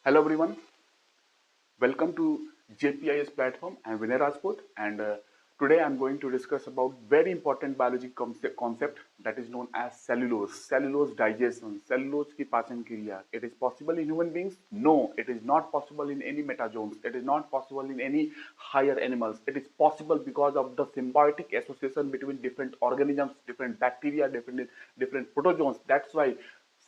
Hello everyone, welcome to JPIS platform. I'm Vinay Rajput and today I'm going to discuss about very important biology concept that is known as cellulose. Cellulose digestion, cellulose की पाचन क्रिया. It is possible in human beings? No, it is not possible in any metazoans. It is not possible in any higher animals. It is possible because of the symbiotic association between different organisms, different bacteria, different protozoans. That's why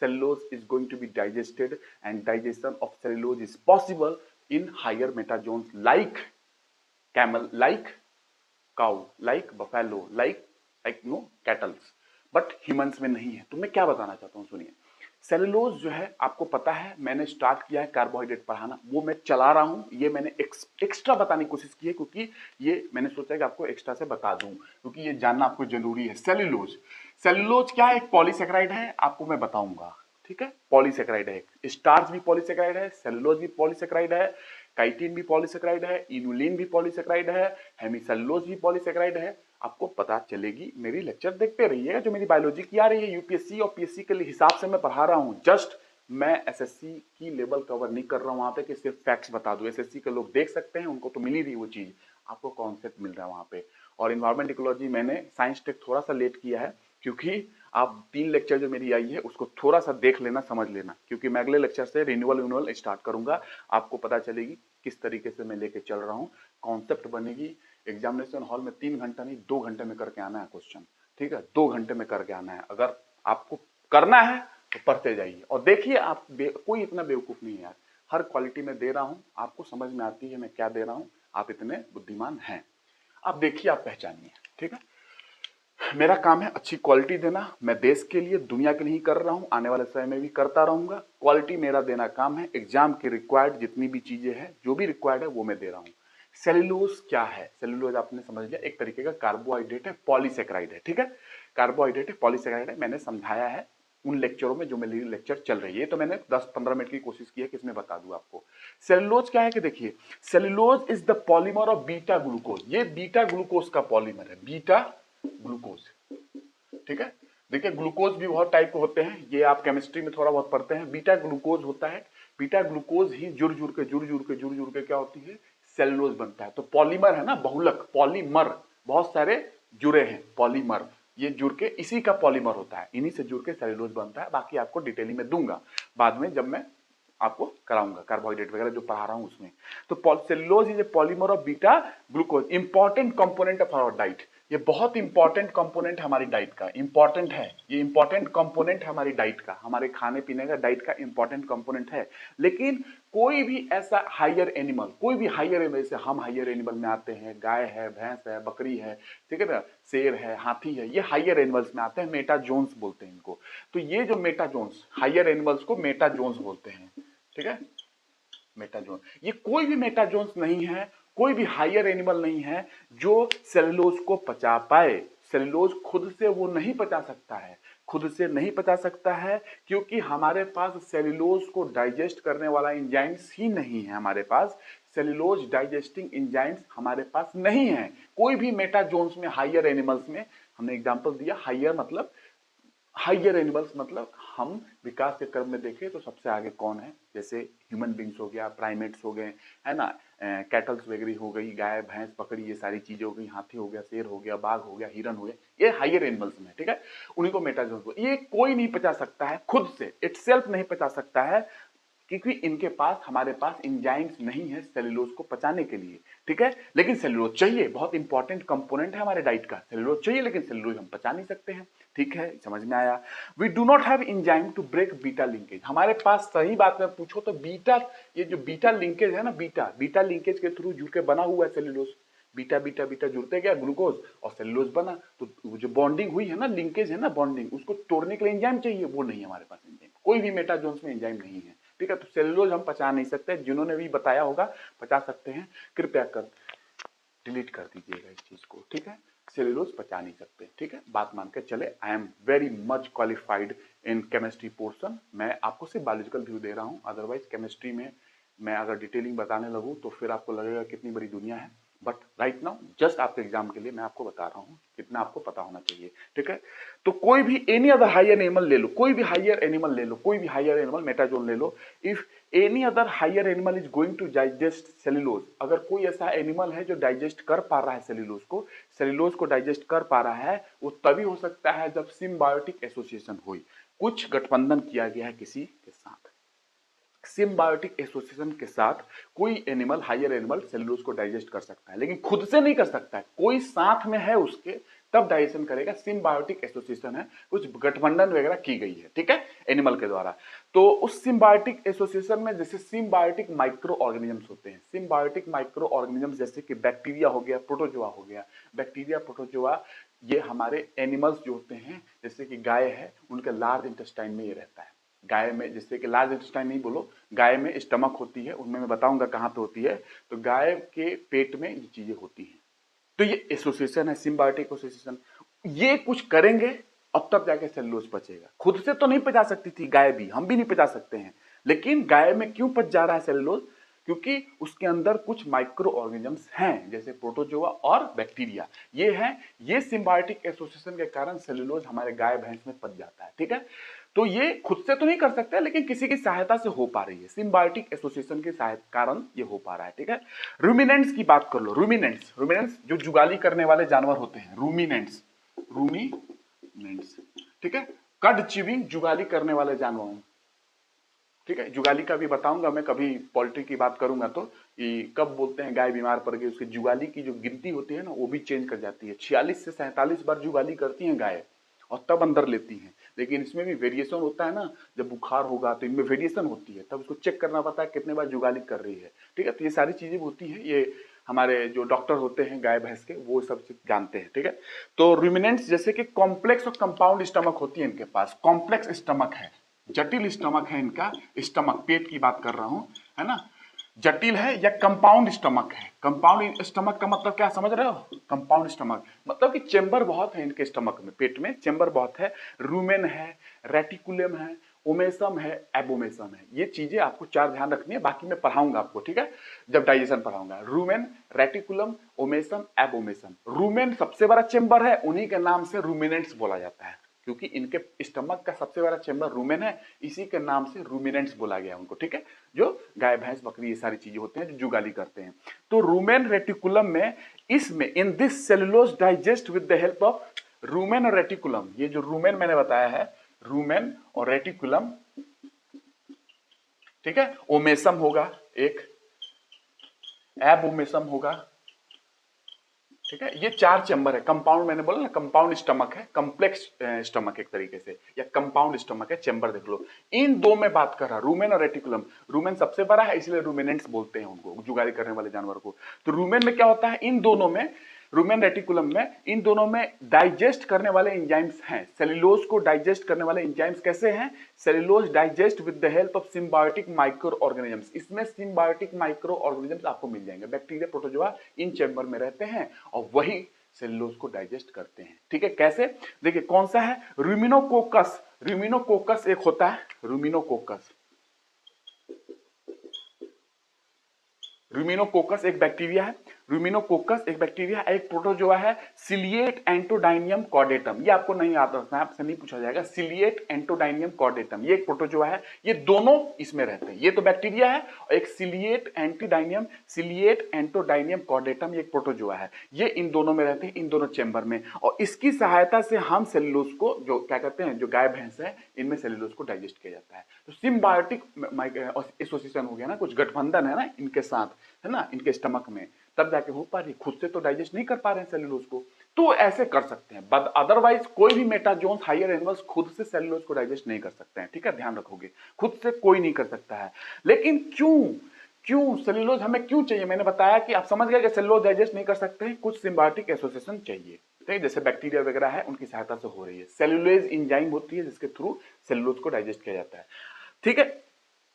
cellulose is going to be digested, and digestion of cellulose is possible in higher metazoans like camel, like cow, like buffalo, like no cattles. But humans में नहीं है. तो मैं क्या बताना चाहता हूं, सुनिए. सेलुलोज जो है आपको पता है, मैंने स्टार्ट किया है कार्बोहाइड्रेट पढ़ाना, वो मैं चला रहा हूं. ये मैंने एक्स्ट्रा बताने की कोशिश की है क्योंकि ये मैंने सोचा कि आपको एक्स्ट्रा से बता दूं क्योंकि ये जानना आपको जरूरी है. सेलुलोज, सेलुलोज क्या है? एक पॉलीसेकेराइड है, आपको मैं बताऊंगा. ठीक है, पॉलीसेकेराइड है. स्टार्च भी पॉलीसेकेराइड है, सेलुलोज भी पॉलीसेकेराइड है, काइटिन भी पॉलीसेकेराइड है, इनुलिन भी पॉलीसेकेराइड है, हेमिसेलुलोज भी पॉलीसेकेराइड है. आपको पता चलेगी. मेरी लेक्चर देखते रहिएगा जो मेरी बायोलॉजी की आ रही है. यूपीएससी और पीएससी के हिसाब से मैं पढ़ा रहा हूं. जस्ट मैं एसएससी की लेवल कवर नहीं कर रहा हूं वहां पे कि सिर्फ फैक्ट्स बता दूं. एसएससी के लोग देख सकते हैं, उनको तो मिल ही रही वो चीज, आपको कॉन्सेप्ट मिल रहा है वहां पे. और इन्वायरमेंट इकोलॉजी मैंने साइंस टेक थोड़ा सा लेट किया है क्योंकि आप 3 लेक्चर जो मेरी आई है उसको थोड़ा सा देख लेना, समझ लेना, क्योंकि मैं अगले लेक्चर से रिन्यूअल स्टार्ट करूंगा. आपको पता चलेगी किस तरीके से मैं लेके चल रहा हूँ. कॉन्सेप्ट बनेगी. एग्जामिनेशन हॉल में 3 घंटा नहीं 2 घंटे में करके आना है क्वेश्चन. ठीक है, 2 घंटे में करके आना है. अगर आपको करना है तो पढ़ते जाइए और देखिए. आप कोई इतना बेवकूफ नहीं है यार. हर क्वालिटी में दे रहा हूं, आपको समझ में आती है मैं क्या दे रहा हूं. आप इतने बुद्धिमान हैं. आप देखिए, आप पहचानिए. ठीक है, मेरा काम है अच्छी क्वालिटी देना. मैं देश के लिए, दुनिया के लिए ही कर रहा हूं, आने वाले समय में भी करता रहूंगा. क्वालिटी मेरा देना काम है. एग्जाम की रिक्वायर्ड जितनी भी चीजें हैं, जो भी रिक्वायर्ड है वो मैं दे रहा हूं. सेलुलोज क्या है? सेलुलोज आपने समझ लिया, एक तरीके का कार्बोहाइड्रेट है, पॉलीसेकेराइड है. ठीक है, कार्बोहाइड्रेट है, पॉलीसेकेराइड है. मैंने समझाया है उन लेक्चरों में जो मेरी लेक्चर चल रही है. तो मैंने 10-15 मिनट की कोशिश की है कि इसमें बता दूं आपको. सेलुलोज क्या है कि देखिए, cellulose is the polymer of beta glucose. ये बीटा ग्लूकोज का पॉलीमर है, बीटा ग्लूकोज. ठीक है, देखिए ग्लूकोज भी बहुत टाइप के होते हैं, ये आप केमिस्ट्री में थोड़ा बहुत पढ़ते हैं. बीटा ग्लूकोज होता है, बीटा ग्लूकोज ही जुड़ जुड़ के क्या होती है? सेलुलोज बनता है. तो पॉलीमर है ना, बहुलक, पॉलीमर, बहुत सारे जुड़े हैं, पॉलीमर. ये जुड़ के इसी का पॉलीमर होता है, इन्हीं से जुड़ के सेलुलोज बनता है. बाकी आपको डिटेलिंग में दूंगा बाद में, जब मैं आपको कराऊंगा कार्बोहाइड्रेट वगैरह जो पढ़ा रहा हूं उसमें. तो cellulose is a polymer of beta glucose, important component of our diet. ये बहुत इंपॉर्टेंट कंपोनेंट हमारी डाइट का, इंपॉर्टेंट है. ये इंपॉर्टेंट कंपोनेंट है हमारी डाइट का, हमारे खाने पीने का, डाइट का इंपॉर्टेंट कंपोनेंट है. लेकिन कोई भी ऐसा हायर एनिमल, कोई भी हायर एनिमल, जैसे हम हायर एनिमल में आते हैं, गाय है, भैंस है, बकरी है, ठीक है ना, शेर है, हाथी है, ये हायर एनिमल्स में आते हैं. मेटाजोन्स बोलते हैं इनको. तो ये जो मेटाजोन्स, हायर एनिमल्स को मेटाजोन्स बोलते हैं. ठीक है, मेटाजोन. ये कोई भी मेटाजोन्स नहीं है, कोई भी हायर एनिमल नहीं है जो सेलुलोज को पचा पाए. सेलुलोज खुद से वो नहीं पचा सकता है, खुद से नहीं पचा सकता है क्योंकि हमारे पास सेलुलोज को डाइजेस्ट करने वाला एंजाइम्स ही नहीं है. हमारे पास सेलुलोज डाइजेस्टिंग एंजाइम्स हमारे पास नहीं है. कोई भी मेटाजोन्स में, हायर एनिमल्स में, हमने एग्जांपल दिया, हायर मतलब हाइयर एनिमल्स, मतलब हम विकास के क्रम में देखें तो सबसे आगे कौन है? जैसे ह्यूमन बींग्स हो गया, प्राइमेट्स हो गए, है ना, कैटल्स वगैरह हो गई, गाय भैंस बकरी, ये सारी चीजें हो गई, हाथी हो गया, शेर हो गया, बाघ हो गया, हिरन हो गया, ये हाइयर एनिमल्स में. ठीक है, उन्हीं को मेटाजोन्स. ये कोई नहीं पचा सकता है, खुद से इटसेल्फ नहीं पचा सकता है क्योंकि इनके पास, हमारे पास एंजाइम्स नहीं है सेलुलोज को पचाने के लिए. ठीक है, लेकिन सेलुलोज चाहिए, बहुत इंपॉर्टेंट कंपोनेंट है हमारे डाइट का. सेलुलोज चाहिए लेकिन सेलुलोज हम पचा नहीं सकते हैं. ठीक है, समझ में आया. We do not have enzyme to break beta linkage. हमारे पास, सही बात में पूछो तो बीटा, ये जो बीटा लिंकेज है ना, बीटा लिंकेज के थ्रू जुड़ के बना हुआ है सेलुलोज. बीटा बीटा बीटा जुड़ते गया ग्लूकोज और सेलुलोज बना. तो जो बॉन्डिंग हुई है ना, लिंकेज है ना, बॉन्डिंग, उसको तोड़ने के लिए एंजाइम चाहिए, वो नहीं है हमारे पास एंजाइम. कोई भी मेटाजोन्स में एंजाइम नहीं है. ठीक है, तो सेलुलोज हम पचा नहीं सकते. जिन्होंने भी बताया होगा पचा सकते हैं, कृपया कर डिलीट कर दीजिएगा इस चीज को. ठीक है, सेलुलोज पचा नहीं सकते. ठीक है, बात मान के चले. I am very much qualified in chemistry portion. मैं आपको सिर्फ बायोलॉजिकल व्यू दे रहा हूं, अदरवाइज केमिस्ट्री में मैं अगर डिटेलिंग बताने लगूं तो फिर आपको लगेगा कितनी बड़ी दुनिया है. बट राइट नाउ जस्ट आपके एग्जाम के लिए मैं आपको बता रहा हूँ कितना आपको पता होना चाहिए, ठीक है। तो कोई भी एनी अदर हायर एनिमल ले लो, कोई भी हायर एनिमल ले लो, कोई भी हायर एनिमल मेटाजोन ले लो, if any other higher animal is going to digest cellulose, अगर कोई ऐसा एनिमल है जो डाइजेस्ट कर पा रहा है सेल्यूलोज को डाइजेस्ट कर पा रहा है, वो तभी हो सकता है जब सिम्बायोटिक एसोसिएशन हुई, कुछ गठबंधन किया गया है किसी के साथ। सिम्बायोटिक एसोसिएशन के साथ कोई एनिमल, हायर एनिमल सेल्यूलोज को डाइजेस्ट कर सकता है, लेकिन खुद से नहीं कर सकता है, कोई साथ में है उसके तब डाइजेशन करेगा। सिम्बायोटिक एसोसिएशन है, कुछ गठबंधन वगैरह की गई है, ठीक है, एनिमल के द्वारा। तो उस सिम्बायोटिक एसोसिएशन में जैसे सिम्बायोटिक माइक्रो ऑर्गेनिजम्स होते हैं, सिम्बायोटिक माइक्रो ऑर्गेनिजम्स जैसे कि बैक्टीरिया हो गया, प्रोटोजोआ हो गया। बैक्टीरिया, प्रोटोजोआ ये हमारे एनिमल्स जो होते हैं, जैसे कि गाय है, उनके लार्ज इंटेस्टाइन में ये रहता है। गाय में, जिससे कि लार्ज इंटेस्टाइन नहीं बोलो, गाय में स्टमक होती है, उनमें मैं बताऊंगा कहाँ पे होती है। तो गाय के पेट में ये चीजें होती हैं। तो ये एसोसिएशन है, सिम्बायोटिक एसोसिएशन। ये कुछ करेंगे और तब जाके सेल्यूलोज पचेगा। खुद से तो नहीं पचा सकती थी गाय भी, हम भी नहीं पचा सकते हैं, लेकिन गाय में क्यों पच जा रहा है सेल्यूलोज? क्योंकि उसके अंदर कुछ माइक्रो ऑर्गेनिजम्स हैं, जैसे प्रोटोजोआ और बैक्टीरिया, ये हैं। ये सिम्बायोटिक एसोसिएशन के कारण सेल्यूलोज हमारे गाय भैंस में पच जाता है, ठीक है। तो ये खुद से तो नहीं कर सकते, लेकिन किसी की सहायता से हो पा रही है, सिम्बायोटिक एसोसिएशन के कारण ये हो पा रहा है, ठीक है। रूमिनेंट्स की बात कर लो, रूमिनेंट्स जो जुगाली करने वाले जानवर होते हैं, रूमिनेंट्स, ठीक है, कड चिविंग जुगाली करने वाले जानवर, ठीक है। जुगाली का भी बताऊंगा मैं, कभी पोल्ट्री की बात करूंगा तो, कि कब बोलते हैं गाय बीमार पड़ गई, उसकी जुगाली की जो गिनती होती है ना, वो भी चेंज कर जाती है। 46 से 47 बार जुगाली करती हैं गाय और तब अंदर लेती हैं। लेकिन इसमें भी वेरिएशन होता है ना, जब बुखार होगा तो इनमें वेरिएशन होती है, तब उसको चेक करना पड़ता है कितने बार जुगाली कर रही है, ठीक है। तो ये सारी चीजें होती हैं, ये हमारे जो डॉक्टर होते हैं गाय भैंस के, वो सब चीज जानते हैं, ठीक है। तो रूमिनेंट्स जैसे कि कॉम्प्लेक्स और कंपाउंड स्टमक होती है इनके पास। कॉम्प्लेक्स स्टमक है, जटिल स्टमक है इनका, स्टमक पेट की बात कर रहा हूं, है ना, जटिल है। या कंपाउंड स्टमक है। कंपाउंड स्टमक का मतलब क्या समझ रहे हो? कंपाउंड स्टमक मतलब कि चेंबर बहुत है इनके स्टमक में, पेट में चेंबर बहुत है। रूमेन है, रेटिकुलम है, ओमेसम है, एबोमेसम है। ये चीजें आपको 4 ध्यान रखनी है, बाकी मैं पढ़ाऊंगा आपको, ठीक है, जब डाइजेशन पढ़ाऊंगा। Rumen, reticulum, omasum, abomasum. Rumen सबसे बड़ा चेंबर है, उन्हीं के नाम से रूमिनेंट्स बोला जाता है, क्योंकि इनके स्टमक का सबसे बड़ा चेंबर रूमेन है, इसी के नाम से रूमिनेंट्स बोला गया उनको, ठीक है। जो गाय भैंस बकरी ये सारी चीजें होते हैं जो जुगाली करते हैं। तो रूमेन रेटिकुलम में, इसमें in this cellulose digest with the help of rumen और रेटिकुलम। ये जो रूमेन मैंने बताया है, रूमेन और रेटिकुलम, ठीक है। ओमेसम होगा एक, एबोमेसम होगा, ठीक है। ये 4 चैम्बर है। कंपाउंड मैंने बोला ना, कंपाउंड स्टमक है, कॉम्प्लेक्स स्टमक एक तरीके से, या कंपाउंड स्टमक है, चैम्बर देख लो। इन दो में बात कर रहा, रूमेन और रेटिकुलम। रूमेन सबसे बड़ा है, इसलिए रूमिनेंट्स बोलते हैं उनको, जुगाली करने वाले जानवर को। तो रूमेन में क्या होता है, इन दोनों में, रूमेन रेटिकुलम में, इन दोनों में डाइजेस्ट करने वाले एंजाइम्स हैं। सेल्यूलोज को डाइजेस्ट करने वाले एंजाइम्स कैसे हैं? Cellulose digest with the help of symbiotic micro organisms. इसमें सिम्बायोटिक माइक्रो ऑर्गेनिजम्स आपको मिल जाएंगे। बैक्टीरिया, प्रोटोजोआ इन चैम्बर में रहते हैं और वही सेल्यूलोज को डाइजेस्ट करते हैं, ठीक है। कैसे? देखिए कौन सा है, रूमिनोकोकस। रूमिनोकोकस एक होता है, रूमिनोकोकस। रूमिनोकोकस एक बैक्टीरिया है, रूमिनोकोकस एक बैक्टीरिया, एक प्रोटोजोआ है, सिलिएट एंटोडाइनियम कॉर्डेटम। ये आपको नहीं आता, आपसे नहीं पूछा जाएगा। सिलिएट एंटोडाइनियम कॉर्डेटम, ये एक प्रोटोजोआ है। ये दोनों इसमें रहते हैं। ये तो बैक्टीरिया है, और एक सिलिएट एंटोडाइनियम कॉर्डेटम, ये एक प्रोटोजोआ है। ये इन दोनों में रहते हैं, इन दोनों चेंबर में। और इसकी सहायता से हम सेल्यूलोज को, जो क्या कहते हैं, जो गाय भैंस है, इनमें सेल्यूलोज को डाइजेस्ट किया जाता है। तो सिम्बायोटिक एसोसिएशन हो गया ना, कुछ गठबंधन है ना इनके साथ, है ना, इनके स्टमक में, तब जाके हो पा रही। खुद से तो डाइजेस्ट नहीं कर पा रहे हैं सेल्यूलोज को, तो ऐसे कर सकते हैं। बट अदरवाइज कोई भी मेटाजोन्स, हायर एनिमल्स खुद से सेल्यूलोज को डाइजेस्ट नहीं कर सकते हैं, ठीक है, ध्यान रखोगे। खुद से कोई नहीं कर सकता है। लेकिन क्यों सेल्यूलोज हमें क्यों चाहिए? मैंने बताया कि आप समझ गए कि सेल्यूलोज डाइजेस्ट नहीं कर सकते हैं, कुछ सिम्बायोटिक एसोसिएशन चाहिए, ठीक है, जैसे बैक्टीरिया वगैरह है, उनकी सहायता से हो रही है। सेल्यूलेज एंजाइम होती है जिसके थ्रू सेल्यूलोज को डाइजेस्ट किया जाता है, ठीक है।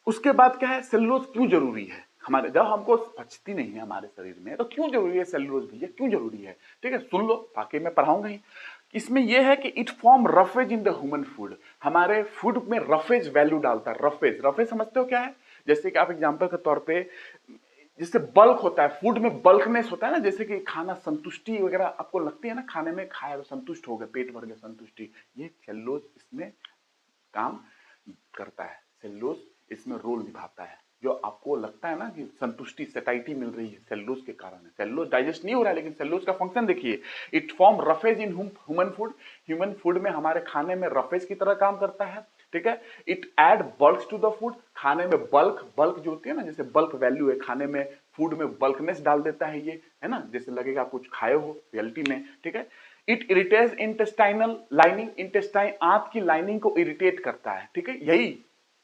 उसके बाद क्या है, सेल्यूलोज क्यों जरूरी है हमारे, जब हमको पचती नहीं है हमारे शरीर में, तो क्यों जरूरी है सेल्यूलोज भी, क्यों जरूरी है, ठीक है, सुन लो, बाकी मैं पढ़ाऊंगा ही। इसमें यह है कि it form roughage in the human food. हमारे फूड में रफेज वैल्यू डालता है। रफेज समझते हो क्या है? जैसे कि आप एग्जांपल के तौर पे जिससे बल्क होता है, फूड में बल्कनेस होता है ना, जैसे कि खाना संतुष्टि वगैरह आपको लगती है ना, खाने में खाया तो संतुष्ट हो गए, पेट भर गया, संतुष्टि, ये सेलुलोज इसमें काम करता है। सेलुलोज इसमें रोल निभाता है। जो आपको लगता है ना कि संतुष्टि, सैटिस्फैक्शन मिल रही है, सेलुलोज के कारण है। सेलुलोज डाइजेस्ट नहीं हो रहा है, लेकिन सेलुलोज का फंक्शन देखिए, it form roughage in human food. Human food में, हमारे खाने में रफेज की तरह काम करता है, ठीक है। It add bulk to the food, खाने में बल्क, बल्क जो होती है ना, जैसे बल्क वैल्यू है खाने में, फूड में बल्कनेस डाल देता है ये, है ना, जैसे लगेगा आप कुछ खाए हो रियलिटी में, ठीक है। It irritates intestinal lining, intestine आंत की लाइनिंग को इरिटेट करता है, ठीक है। यही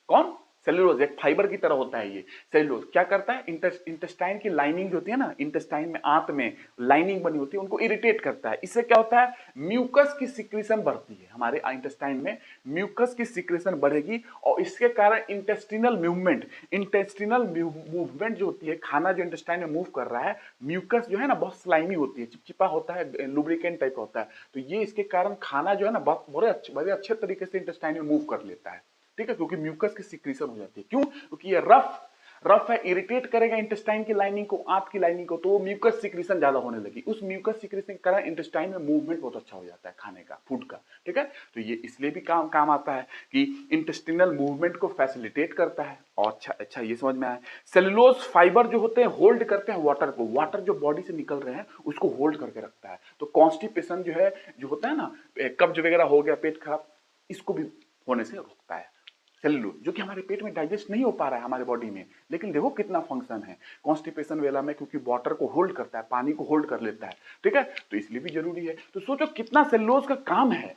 कौन, सेलुलोज, एक फाइबर की तरह होता है ये सेलुलोज। क्या करता है, इंटेस्टाइन की लाइनिंग जो होती है ना, इंटेस्टाइन में, आंत में लाइनिंग बनी होती है, उनको इरिटेट करता है। इससे क्या होता है, म्यूकस की सिक्रीशन बढ़ती है, हमारे इंटेस्टाइन में म्यूकस की सिक्रीशन बढ़ेगी, और इसके कारण इंटेस्टिनल मूवमेंट, जो होती है, खाना जो इंटेस्टाइन में मूव कर रहा है, म्यूकस जो है ना बहुत स्लाइमी होती है, चिपचिपा होता है, लुब्रिकेंट टाइप होता है, तो ये इसके कारण खाना जो है ना बहुत बड़े अच्छे तरीके से इंटेस्टाइन में मूव कर लेता है, ठीक है, क्योंकि म्यूकस की सिक्रीशन हो जाती है। क्यों, क्योंकि ये रफ है, इरिटेट करेगा इंटेस्टाइन की लाइनिंग को, आंत की लाइनिंग को, तो वो म्यूकस सिक्रीशन ज्यादा होने लगी। उस म्यूकस सिक्रीशन के कारण इंटेस्टाइन में मूवमेंट बहुत अच्छा हो जाता है खाने का, फूड का, ठीक है। तो ये इसलिए भी काम आता है कि इंटेस्टिनल मूवमेंट को फैसिलिटेट करता है। और अच्छा ये समझ में आया, सेलुलोज फाइबर जो होते हैं होल्ड करते हैं वाटर को, वाटर जो बॉडी से निकल रहे हैं उसको होल्ड करके रखता है। तो कॉन्स्टिपेशन जो है, जो होता है ना, कब्ज वगैरह हो गया, पेट खराब, इसको भी होने से रोकता है सेलुलोज, जो कि हमारे पेट में डाइजेस्ट नहीं हो पा रहा है हमारे बॉडी में, लेकिन देखो कितना फंक्शन है कॉन्स्टिपेशन वेला में, क्योंकि वाटर को होल्ड करता है, पानी को होल्ड कर लेता है, ठीक है, तो इसलिए भी जरूरी है। तो सोचो कितना सेलुलोज का काम है,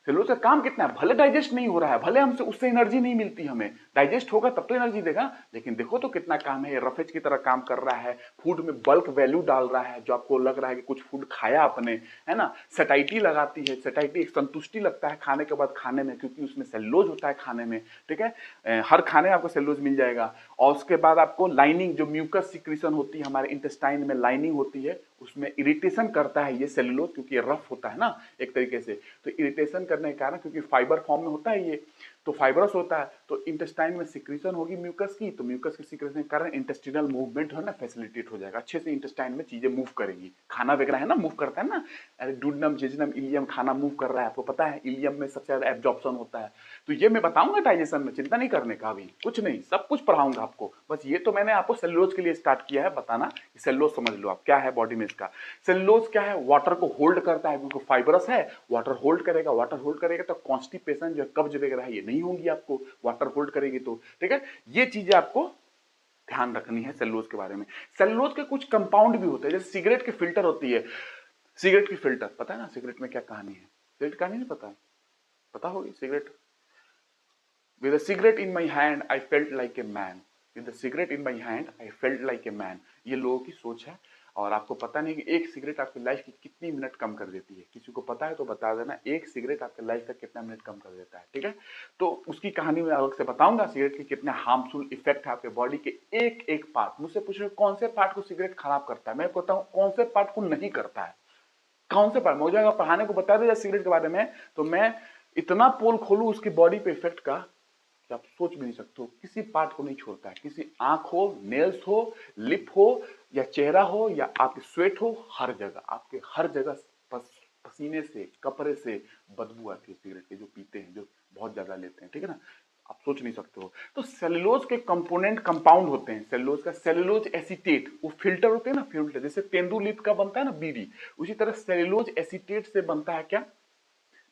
सेलुलोज का काम कितना है, भले डाइजेस्ट नहीं हो रहा है, भले हमसे उससे एनर्जी नहीं मिलती, हमें डाइजेस्ट होगा तब तो एनर्जी देगा, लेकिन देखो तो कितना काम है, रफेज की तरह काम कर रहा है, फूड में बल्क वैल्यू डाल रहा है, जो आपको लग रहा है कि कुछ फूड खाया आपने, है ना, सटाइटी लगाती है, सटाइटी एक संतुष्टि लगता है खाने के बाद खाने में, क्योंकि उसमें सेलुलोज होता है खाने में, ठीक है। हर खाने में आपको सेलुलोज मिल जाएगा। और उसके बाद आपको लाइनिंग, जो म्यूकस सिक्रीशन होती है हमारे इंटेस्टाइन में, लाइनिंग होती है, उसमें इरिटेशन करता है ये सेलुलोज, क्योंकि ये रफ होता है ना एक तरीके से, तो इरिटेशन करने के कारण, क्योंकि फाइबर फॉर्म में होता है ये, तो फाइबरस होता है, तो इंटेस्टाइन में सिक्रीशन होगी म्यूकस की, तो म्यूकस की सिक्रीशन के कारण इंटेस्टिनल मूवमेंट है ना फैसिलिटेट हो जाएगा, अच्छे से इंटेस्टाइन में चीजें मूव करेंगी, खाना वगैरह है ना मूव करता है ना, अरे डुडनम, जेजनम, इलियम, खाना मूव कर रहा है, आपको पता है इलियम में सबसे ज्यादा एब्जॉर्प्शन होता है। तो ये मैं बताऊंगा डाइजेशन में, चिंता नहीं करने का, अभी कुछ नहीं, सब कुछ पढ़ाऊंगा आपको, बस ये तो मैंने आपको सेलुलोज के लिए स्टार्ट किया है बताना, सेलुलोज समझ लो आप क्या है बॉडी में इसका। सेलुलोज क्या है, वाटर को होल्ड करता है, क्योंकि फाइबरस है, वाटर होल्ड करेगा, वाटर होल्ड करेगा तो कॉन्स्टिपेशन जो कब्ज वगैरह है ये नहीं होगी आपको, वाटर होल्ड करेगी तो, ठीक है। ये चीजें आपको ध्यान रखनी है सेलुलोज के बारे में। सेलुलोज के कुछ कंपाउंड भी होते हैं, जैसे सिगरेट की फिल्टर होती है, सिगरेट की फिल्टर पता है ना, सिगरेट में क्या कहानी है, सिगरेट कहानी नहीं पता, पता होगी cigarette. With a cigarette in my hand, I felt like a man. With a cigarette in my hand, I felt like a man. ये लोगों की सोच है, और आपको पता नहीं कि एक सिगरेट आपकी लाइफ की कितनी मिनट कम कर देती है, किसी को पता है तो बता देना, एक सिगरेट आपकी लाइफ का कितना मिनट कम कर देता है, ठीक है। तो उसकी कहानी मैं अलग से बताऊंगा, सिगरेट के कितने हार्मफुल इफेक्ट है आपके बॉडी के एक एक पार्ट। मुझसे पूछ रहे हो कौन से पार्ट को सिगरेट खराब करता है, मैं कहता हूँ कौन से पार्ट को नहीं करता है, कौन से पार्ट, मुझे अगर पढ़ाने को बता दिया सिगरेट के बारे में, तो मैं इतना पोल खोलूं उसकी बॉडी पे इफेक्ट का कि आप सोच भी नहीं सकते हो, किसी पार्ट को नहीं छोड़ता है, किसी आंख हो, नेल्स हो, लिप हो, या चेहरा हो, या आपके स्वेट हो, हर जगह, आपके हर जगह पसीने से, कपड़े से बदबू आती है सिगरेट के, जो पीते हैं, जो बहुत ज्यादा लेते हैं, ठीक है ना, आप सोच नहीं सकते हो। तो सेलुलोज के कंपोनेंट कंपाउंड होते हैं, सेलुलोज का सेलुलोज एसीटेट, वो फिल्टर होते हैं ना, फिल्टर, जैसे तेंदुलीप का बनता है ना बीड़ी, उसी तरह सेलुलोज एसीटेट से बनता है क्या,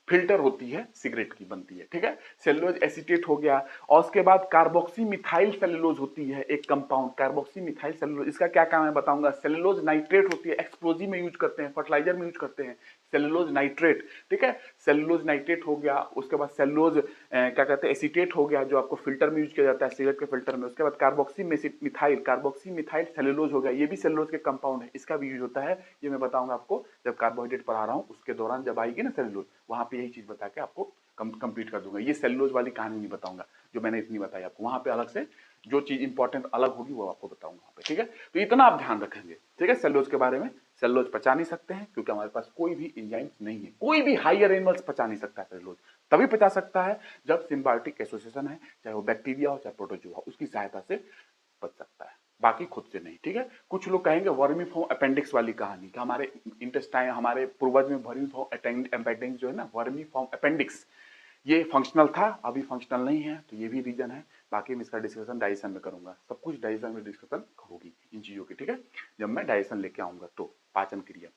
फिल्टर होती है सिगरेट की बनती है, ठीक है। सेलुलोज एसीटेट हो गया, और उसके बाद कार्बोक्सी मिथाइल सेलुलोज होती है एक कंपाउंड, कार्बोक्सी मिथाइल सेलुलोज, इसका क्या काम है बताऊंगा। सेलुलोज नाइट्रेट होती है, एक्सप्लोजिव में यूज करते हैं, फर्टिलाइजर में यूज करते हैं, सेलुलोज नाइट्रेट, ठीक है। सेलुलोज नाइट्रेट हो गया, उसके बाद सेलुलोज क्या कहते हैं एसीटेट हो गया, जो आपको फिल्टर में यूज किया जाता है सिगरेट के फिल्टर में। उसके बाद कार्बोक्सी मिथाइल सेलुलोज हो गया, ये भी सेलुलोज के कंपाउंड है, इसका भी यूज होता है, ये मैं बताऊंगा आपको जब कार्बोहाइड्रेट पढ़ा रहा हूँ उसके दौरान, जब आएगी ना सेलुलोज, वहां पे यही चीज बता के आपको कंप्लीट कर दूंगा। ये सेलुलोज वाली कहानी नहीं बताऊंगा जो मैंने इतनी बताई आपको, वहां पे अलग से जो चीज इंपॉर्टेंट अलग होगी वो आपको बताऊंगा वहां पे, ठीक है। तो इतना आप ध्यान रखेंगे, ठीक है, सेलुलोज के बारे में। सेलुलोज पचा नहीं सकते हैं क्योंकि हमारे पास कोई भी एंजाइम्स नहीं है, कोई भी हायर एनिमल्स पचा नहीं सकता है सेलुलोज, तभी पचा सकता है जब सिम्बायोटिक एसोसिएशन है, चाहे वो बैक्टीरिया हो चाहे प्रोटोजोआ हो, उसकी सहायता से बच सकता है। बाकी खुद से नहीं, ठीक है। कुछ लोग कहेंगे वर्मी फॉर्म अपेंडिक्स वाली कहानी कि हमारे इंटेस्टाइन, हमारे पूर्वज में वर्मी फॉर्म अपेंडिक्स जो है ना, वर्मी फॉर्म अपेंडिक्स, ये फंक्शनल था, अभी फंक्शनल नहीं है, तो ये भी रीजन है। बाकी मैं इसका डिस्कशन डाइजेशन में करूंगा, सब कुछ डाइजेशन में डिस्कशन होगी इन चीजों की, ठीक है, जब मैं डाइजेशन लेके आऊंगा तो पाचन क्रिया।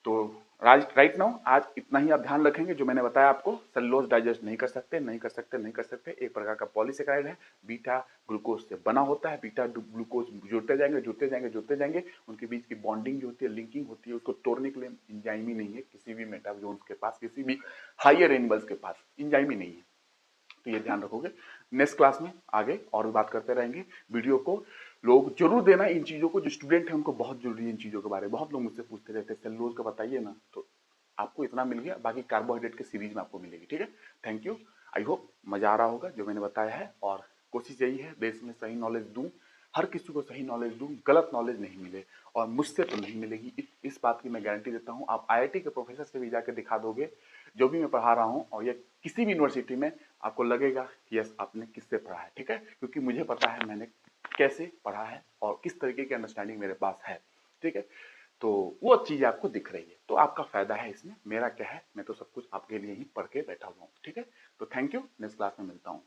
तो राइट नाउ आज इतना ही आप ध्यान रखेंगे जो मैंने बताया आपको। सेलुलोज डाइजेस्ट नहीं कर सकते, नहीं कर सकते, नहीं कर सकते। एक प्रकार का पॉलीसेकेराइड है, बीटा ग्लूकोज से बना होता है। बीटा ग्लूकोज जुड़ते जाएंगे, जुड़ते जाएंगे, जुड़ते जाएंगे, उनके बीच की बॉन्डिंग जो होती है, लिंकिंग होती है, उसको तोड़ने के लिए इंजाइम ही नहीं है किसी भी मेटाबोन्स के पास, किसी भी हायर एनिमल्स के पास इंजाइम ही नहीं है। तो ये ध्यान रखोगे। नेक्स्ट क्लास में आगे और भी बात करते रहेंगे। वीडियो को लोग जरूर देना इन चीजों को, जो स्टूडेंट है उनको बहुत जरूरी है इन चीजों के बारे में। बहुत लोग मुझसे पूछते रहते हैं सेलुलोज का बताइए ना, तो आपको इतना मिल गया, बाकी कार्बोहाइड्रेट के सीरीज में आपको मिलेगी, ठीक है। Thank you. आई होप मजा आ रहा होगा जो मैंने बताया है, और कोशिश यही है देश में सही नॉलेज दूं, हर किसी को सही नॉलेज दूं, गलत नॉलेज नहीं मिले, और मुझसे तो नहीं मिलेगी, इस बात की मैं गारंटी देता हूं। आप आईआईटी के प्रोफेसर से भी जाकर दिखा दोगे जो भी मैं पढ़ा रहा हूं, और ये किसी भी यूनिवर्सिटी में, आपको लगेगा कि यस आपने किससे पढ़ा है, ठीक है, क्योंकि मुझे पता है मैंने कैसे पढ़ा है और किस तरीके की अंडरस्टैंडिंग मेरे पास है, ठीक है। तो वो चीज आपको दिख रही है, तो आपका फायदा है इसमें। मेरा क्या है, मैं तो सब कुछ आपके लिए ही पढ़ के बैठा हुआ हूँ, ठीक है। तो थैंक यू, नेक्स्ट क्लास में मिलता हूँ।